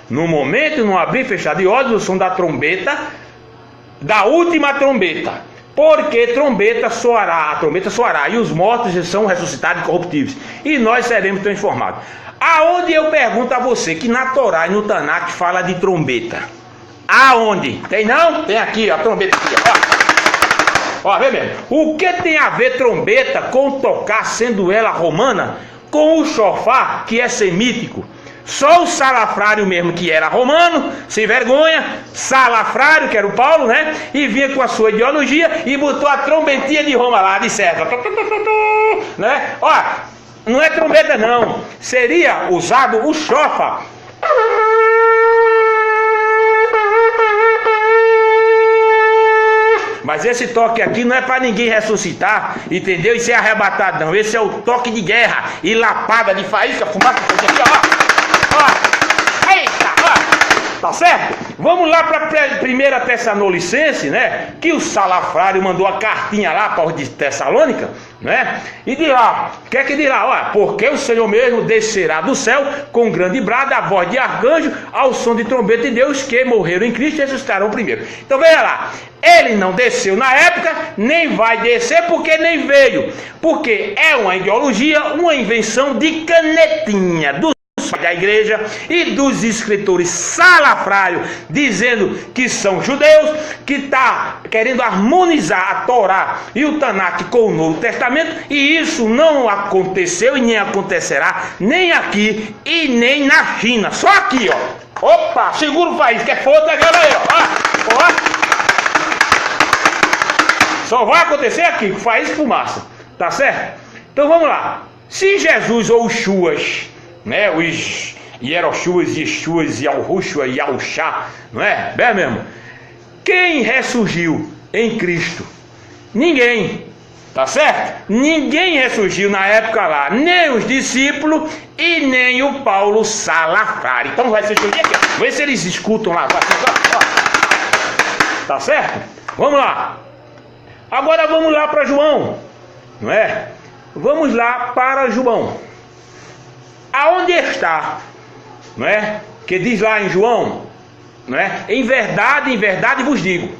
No momento, no abrir e fechar de olhos, o som da trombeta, da última trombeta. Porque a trombeta soará, e os mortos são ressuscitados incorruptíveis, e nós seremos transformados. Aonde eu pergunto a você que na Torá e no Tanakh fala de trombeta? Aonde? Tem não? Tem aqui, a trombeta aqui, ó, vê mesmo. O que tem a ver trombeta com tocar, sendo ela romana, com o chofar, que é semítico? Só o salafrário mesmo, que era romano, sem vergonha, salafrário, que era o Paulo, né? E vinha com a sua ideologia e botou a trombetinha de Roma lá, de César, né? Ó, não é trombeta não, seria usado o chofar. Mas esse toque aqui não é para ninguém ressuscitar, entendeu? E ser arrebatado não, esse é o toque de guerra e lapada de faísca, fumaça, ó. Tá certo? Vamos lá para 1 Tessalonicenses, né? Que o salafrário mandou a cartinha lá para os de Tessalônica, né? E de lá, o que é que diz lá? Olha, porque o Senhor mesmo descerá do céu com grande brado, a voz de arcanjo, ao som de trombeta de Deus, que morreram em Cristo e ressuscitarão primeiro. Então veja lá, ele não desceu na época, nem vai descer porque nem veio. Porque é uma ideologia, uma invenção de canetinha da igreja e dos escritores salafrários, dizendo que são judeus, que está querendo harmonizar a Torá e o Tanakh com o Novo Testamento, e isso não aconteceu e nem acontecerá nem aqui e nem na China, só aqui, ó. Opa, segura o país, que é foda daquela aí, ó. Só vai acontecer aqui, com faísca e fumaça, tá certo? Então vamos lá. Se Jesus ou os Shuas, né, os Yeroshuas, Yeshuas, Yalhushua, Yahushá, não é? Bem mesmo. Quem ressurgiu em Cristo? Ninguém, tá certo? Ninguém ressurgiu na época lá, nem os discípulos e nem o Paulo salafrário. Então vai ser aqui, ó. Vê se eles escutam lá. Tá certo? Vamos lá. Agora vamos lá para João, não é? Vamos lá para João. Aonde está, não é? Que diz lá em João, não é? Em verdade vos digo.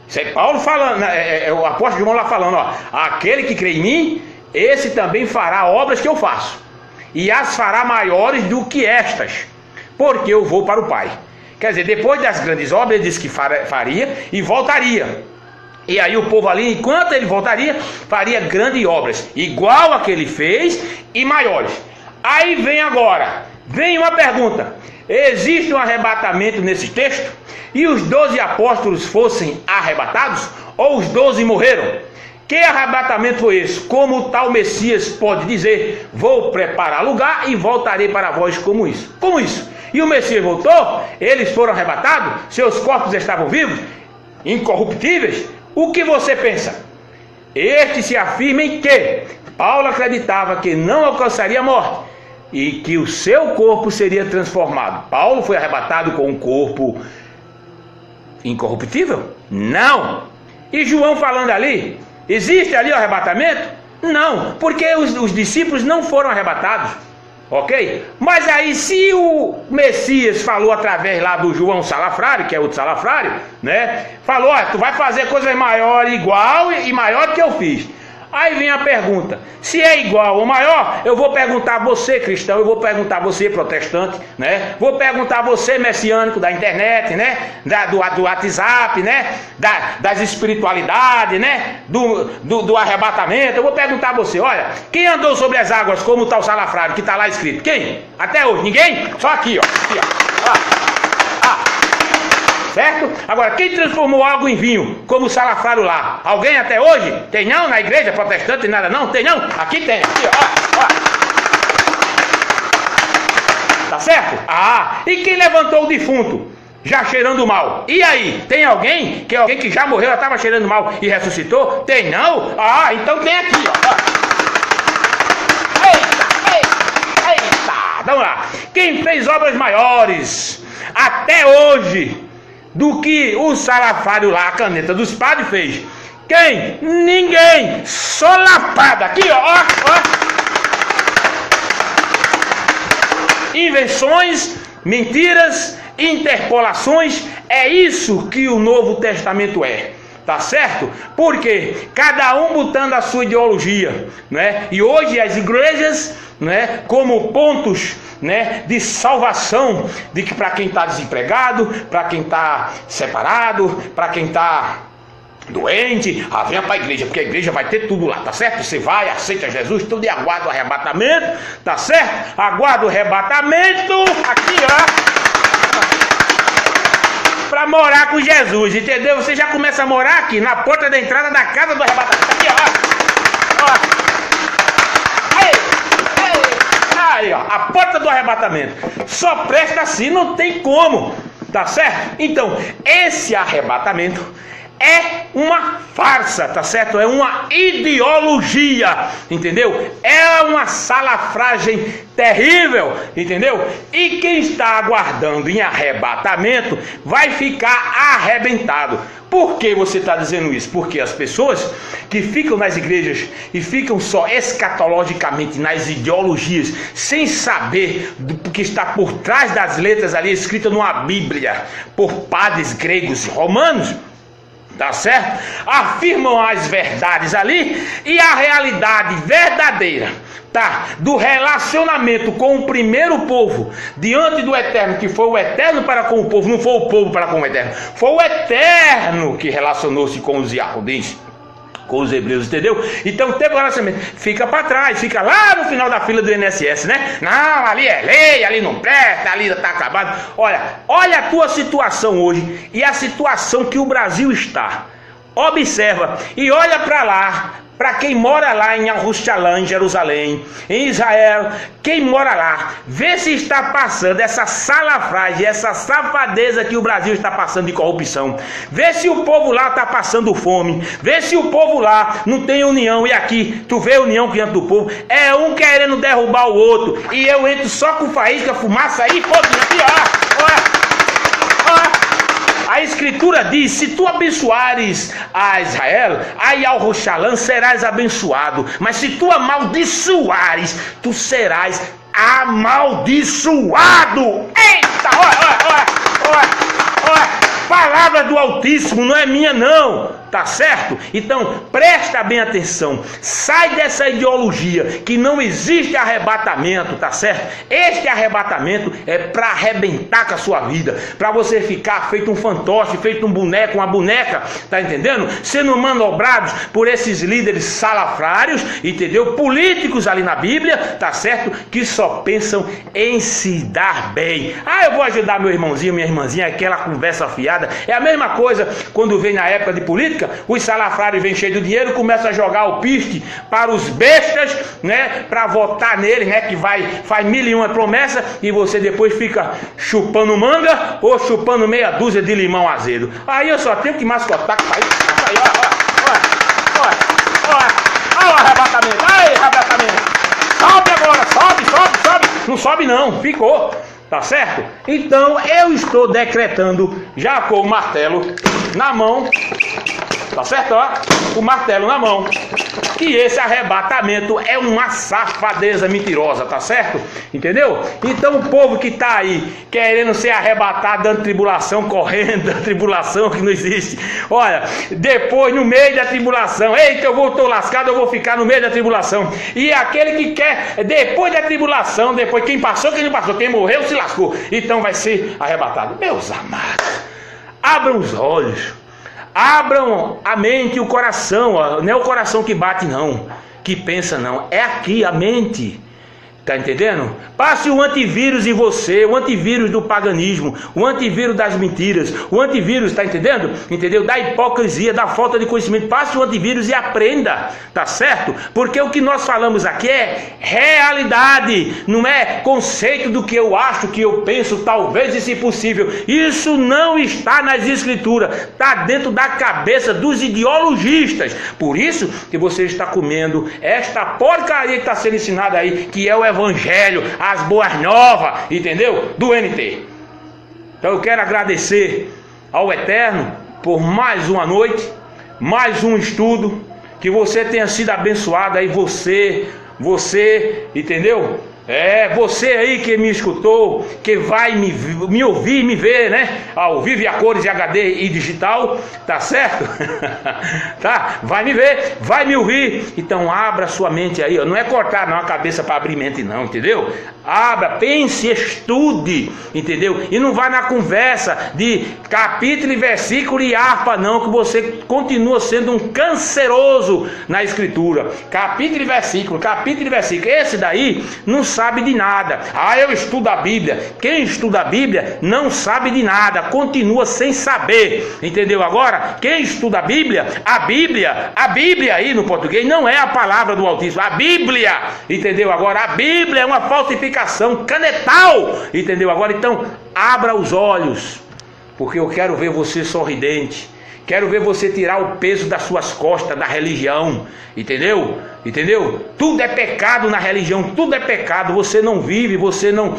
Isso é Paulo falando, é o apóstolo João lá falando, ó. Aquele que crê em mim, esse também fará obras que eu faço, e as fará maiores do que estas, porque eu vou para o Pai. Quer dizer, depois das grandes obras, ele disse que faria e voltaria. E aí o povo ali, enquanto ele voltaria, faria grandes obras, igual a que ele fez e maiores. Aí vem uma pergunta: existe um arrebatamento nesse texto? E os 12 apóstolos fossem arrebatados? Ou os 12 morreram? Que arrebatamento foi esse? Como o tal Messias pode dizer: vou preparar lugar e voltarei para vós como isso? Como isso? E o Messias voltou? Eles foram arrebatados? Seus corpos estavam vivos? Incorruptíveis? O que você pensa? Estes se afirmem que Paulo acreditava que não alcançaria a morte e que o seu corpo seria transformado. Paulo foi arrebatado com um corpo incorruptível? Não! E João falando ali, Existe ali o arrebatamento? Não, porque os discípulos não foram arrebatados, ok? Mas aí se o Messias falou através lá do João Salafrário, que é outro Salafrário, né? Falou, ó, tu vai fazer coisas maiores, igual e maior do que eu fiz. Aí vem a pergunta, se é igual ou maior, eu vou perguntar a você cristão, eu vou perguntar a você protestante, né? Vou perguntar a você messiânico da internet, né? Do WhatsApp, né? Das espiritualidades, né? Do arrebatamento, eu vou perguntar a você, olha, quem andou sobre as águas como o tal Salafrário que está lá escrito? Quem? Até hoje, ninguém? Só aqui, ó. Aqui, ó. Certo? Agora, quem transformou água em vinho, como o Salafrário lá? Alguém até hoje? Tem não? Na igreja protestante nada não? Tem não? Aqui tem, aqui, ó. Tá certo? Ah, e quem levantou o defunto? Já cheirando mal. E aí? Tem alguém que já morreu, já estava cheirando mal e ressuscitou? Tem não? Ah, então tem aqui, ó. Eita. Vamos lá. Quem fez obras maiores até hoje do que o Salafrário lá, a caneta dos padres fez? Quem? Ninguém. Só lapada. Aqui, ó. Invenções, mentiras, interpolações. É isso que o Novo Testamento é. Tá certo? Porque cada um botando a sua ideologia, né? E hoje as igrejas, né, como pontos, né, de salvação, de que para quem está desempregado, para quem está separado, para quem está doente, venha para a igreja, porque a igreja vai ter tudo lá, tá certo? Você vai, aceita Jesus, tudo e aguarda o arrebatamento, tá certo? Aguarda o arrebatamento, aqui ó, para morar com Jesus, entendeu? Você já começa a morar aqui, na porta da entrada da casa do arrebatamento, aqui ó. Aí, ó, a porta do arrebatamento. Só presta assim, não tem como, tá certo? Então, esse arrebatamento é uma farsa, tá certo? É uma ideologia, entendeu? É uma salafragem terrível, entendeu? E quem está aguardando em arrebatamento vai ficar arrebentado. Por que você está dizendo isso? Porque as pessoas que ficam nas igrejas e ficam só escatologicamente nas ideologias, sem saber do que está por trás das letras ali escritas numa Bíblia por padres gregos e romanos, tá certo? Afirmam as verdades ali e a realidade verdadeira, tá? Do relacionamento com o primeiro povo diante do Eterno, que foi o Eterno para com o povo, não foi o povo para com o Eterno, foi o Eterno que relacionou-se com os Yahudins, com os hebreus, entendeu? Então teve um relacionamento, fica para trás, fica lá no final da fila do INSS, né? Não, ali é lei, ali não presta, ali está acabado. Olha a tua situação hoje e a situação que o Brasil está. Observa e olha para lá, para quem mora lá em Jerusalém, em Jerusalém, em Israel, quem mora lá, vê se está passando essa salafragem, essa safadeza que o Brasil está passando de corrupção. Vê se o povo lá está passando fome. Vê se o povo lá não tem união. E aqui, tu vê a união diante do povo. É um querendo derrubar o outro. E eu entro só com faísca, fumaça aí, pô, aqui, ó. A Escritura diz, se tu abençoares a Israel, aí ao Roxalã serás abençoado. Mas se tu amaldiçoares, tu serás amaldiçoado. Eita, olha. Palavra do Altíssimo, não é minha não, tá certo? Então presta bem atenção, sai dessa ideologia que não existe arrebatamento, tá certo? Este arrebatamento é para arrebentar com a sua vida, para você ficar feito um fantoche, feito um boneco, uma boneca, tá entendendo? Sendo manobrados por esses líderes salafrários, entendeu? Políticos ali na Bíblia, tá certo? Que só pensam em se dar bem. Eu vou ajudar meu irmãozinho, minha irmãzinha, aquela conversa fiada. É a mesma coisa quando vem na época de política, os salafrários vêm cheios de dinheiro, começam a jogar o piste para os bestas, né, para votar nele, né, que faz 1001 promessas e você depois fica chupando manga ou chupando meia dúzia de limão azedo. Aí eu só tenho que mascotar com isso aí, olha o arrebatamento, sobe agora, sobe, não sobe não, ficou. Tá certo? Então eu estou decretando, já com o martelo na mão, tá certo? Ó, o martelo na mão. E esse arrebatamento é uma safadeza mentirosa, tá certo? Entendeu? Então o povo que tá aí querendo ser arrebatado, dando tribulação, correndo da tribulação que não existe. Olha, depois no meio da tribulação, eita, eu tô lascado, eu vou ficar no meio da tribulação. E aquele que quer, depois da tribulação, depois quem passou, quem não passou, quem morreu se lascou, então vai ser arrebatado. Meus amados, abram os olhos, abram a mente e o coração, ó. Não é o coração que bate não, que pensa não, é aqui a mente. Tá entendendo? Passe o antivírus em você, o antivírus do paganismo, o antivírus das mentiras, o antivírus, tá entendendo? Entendeu? Da hipocrisia, da falta de conhecimento. Passe o antivírus e aprenda, tá certo? Porque o que nós falamos aqui é realidade, não é conceito do que eu acho, que eu penso, talvez e se possível. Isso não está nas escrituras, está dentro da cabeça dos ideologistas. Por isso que você está comendo esta porcaria que está sendo ensinada aí, que é o Evangelho, as boas novas, entendeu? Do NT. Então eu quero agradecer ao Eterno por mais uma noite, mais um estudo, que você tenha sido abençoado aí, você, entendeu? É, você aí que me escutou, que vai me ouvir, me ver, né? Ao vivo e a cores e HD e digital, tá certo? Tá? Vai me ver, vai me ouvir. Então abra sua mente aí, ó. Não é cortar não a cabeça para abrir mente não, entendeu? Abra, pense, estude, entendeu? E não vá na conversa de capítulo e versículo e harpa não, que você continua sendo um canceroso na escritura. Capítulo e versículo. Esse daí não sabe de nada. Ah, eu estudo a Bíblia. Quem estuda a Bíblia não sabe de nada, continua sem saber, entendeu? Agora, quem estuda a Bíblia aí no português não é a palavra do Altíssimo, a Bíblia, entendeu? Agora, a Bíblia é uma falsificação canetal, entendeu? Agora, então, abra os olhos, porque eu quero ver você sorridente, quero ver você tirar o peso das suas costas da religião, entendeu? Entendeu? Tudo é pecado na religião, tudo é pecado. Você não vive, você não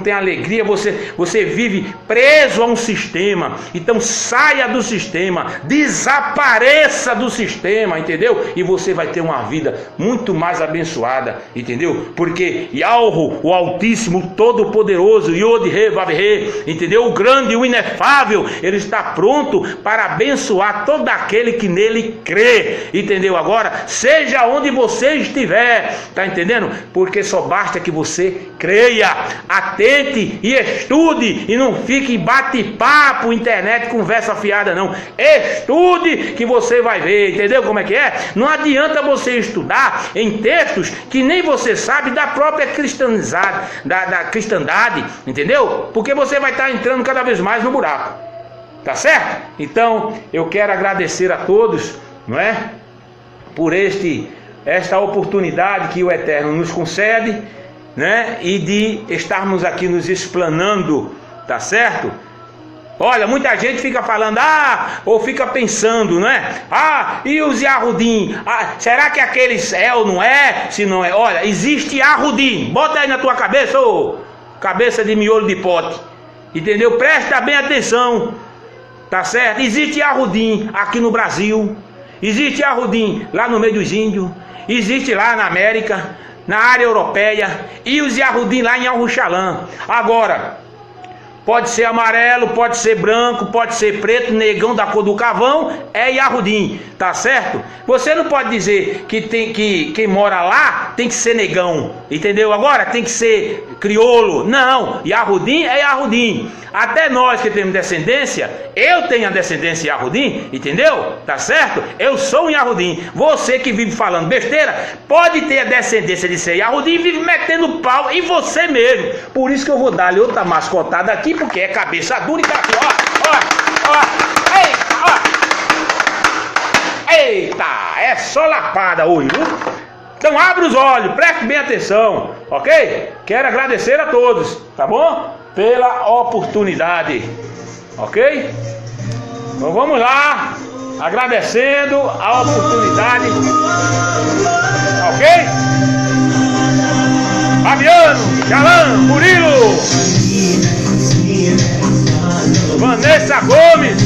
tem alegria, você vive preso a um sistema. Então saia do sistema, desapareça do sistema, entendeu? E você vai ter uma vida muito mais abençoada, entendeu? Porque Yahweh, o Altíssimo, o Todo-Poderoso, Yod-He, Vav-He, entendeu? O grande e o inefável, ele está pronto para abençoar todo aquele que nele crê, entendeu? Agora, seja onde você estiver, tá entendendo? Porque só basta que você creia, atente e estude, e não fique bate-papo, internet, conversa fiada não. Estude que você vai ver, entendeu como é que é? Não adianta você estudar em textos que nem você sabe da própria cristandade, da cristandade, entendeu? Porque você vai estar entrando cada vez mais no buraco, tá certo? Então eu quero agradecer a todos, não é? Por esta oportunidade que o Eterno nos concede, né? E de estarmos aqui nos explanando, tá certo? Olha, muita gente fica falando, ou fica pensando, né? E os Yahudim? Será que aquele céu não é? Se não é, olha, existe Yahudim. Bota aí na tua cabeça, cabeça de miolo de pote, entendeu? Presta bem atenção, tá certo? Existe Yahudim aqui no Brasil. Existe Yahudim lá no meio dos índios, existe lá na América, na área europeia, e os Yahudim lá em Jerusalém. Agora, pode ser amarelo, pode ser branco, pode ser preto, negão da cor do cavão, é Yahudim, tá certo? Você não pode dizer que quem mora lá tem que ser negão, entendeu? Agora tem que ser crioulo. Não, Yahudim é Yahudim. Até nós que temos descendência, eu tenho a descendência Yahudim, entendeu? Tá certo? Eu sou um Yahudim. Você que vive falando besteira, pode ter a descendência de ser Yahudim e vive metendo pau em você mesmo. Por isso que eu vou dar-lhe outra mascotada aqui, porque é cabeça dura e tá aqui, Eita, é só lapada hoje, viu? Então abre os olhos, preste bem atenção, ok? Quero agradecer a todos, tá bom? Pela oportunidade, ok? Então vamos lá, agradecendo a oportunidade, ok? Fabiano, Jalan, Murilo, Vanessa Gomes,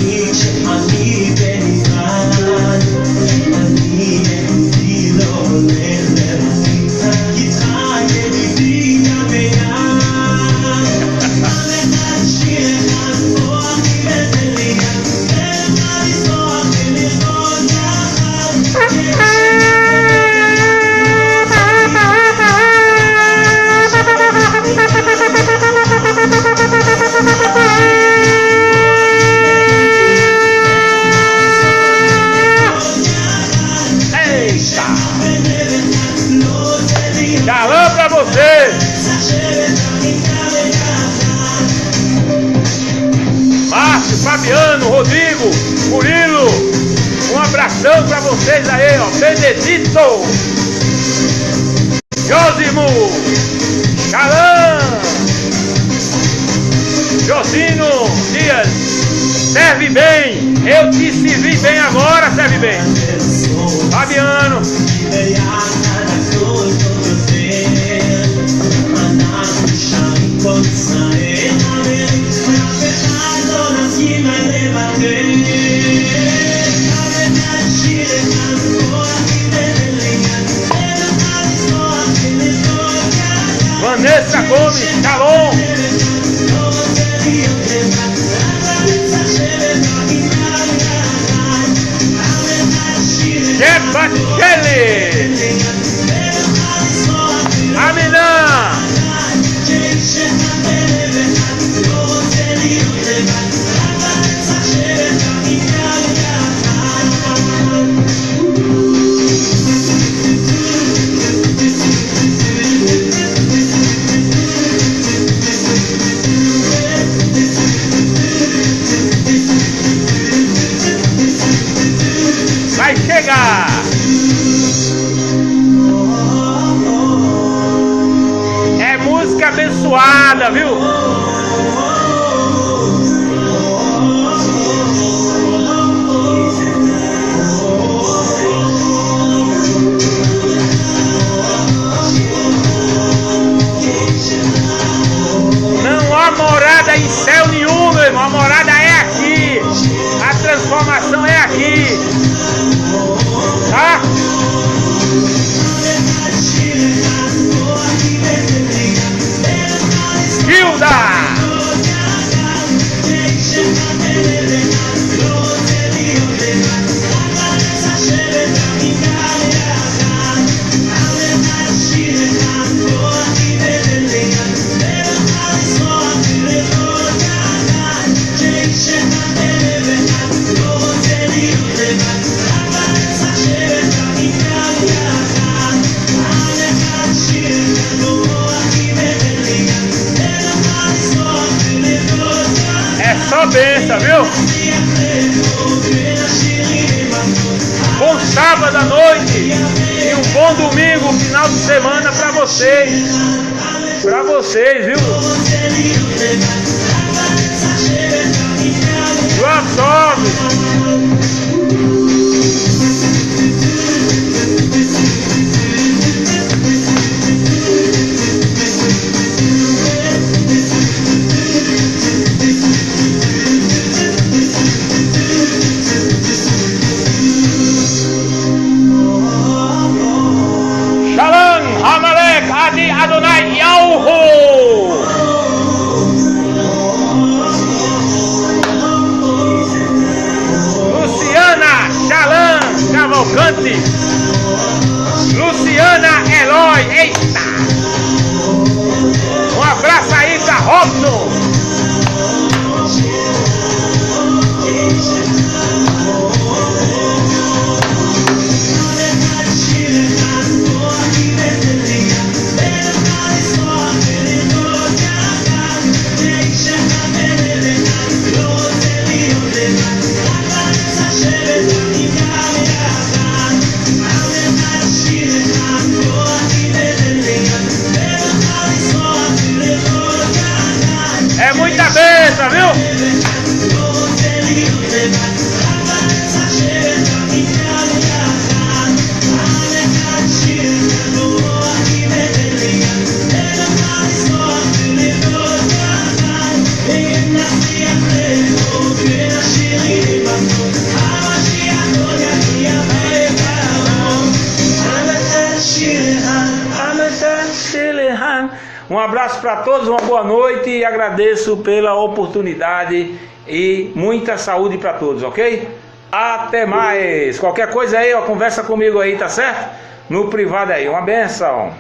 Fabiano, Rodrigo, Murilo, um abração pra vocês aí, ó. Benedito, Josimo, Xalan, Josino Dias, serve bem, eu te servi bem agora, serve bem. Fabiano, Vanessa Gomes, Shalom, Kelly, Aminã, vai chegar. É música abençoada, viu? Não há morada em céu nenhum, meu irmão. A morada é aqui. A transformação é aqui. Tá? Hilda! Só benção, viu? Bom sábado à noite e um bom domingo, final de semana pra vocês. Pra vocês, viu? Boa sorte. Adi Adonai Yahu. Luciana Xalan Cavalcante. Luciana Eloy. Eita! Um abraço aí pra Robson. É muita bênção, viu? Um abraço para todos, uma boa noite e agradeço pela oportunidade e muita saúde para todos, ok? Até mais! Qualquer coisa aí, ó, conversa comigo aí, tá certo? No privado aí, uma benção!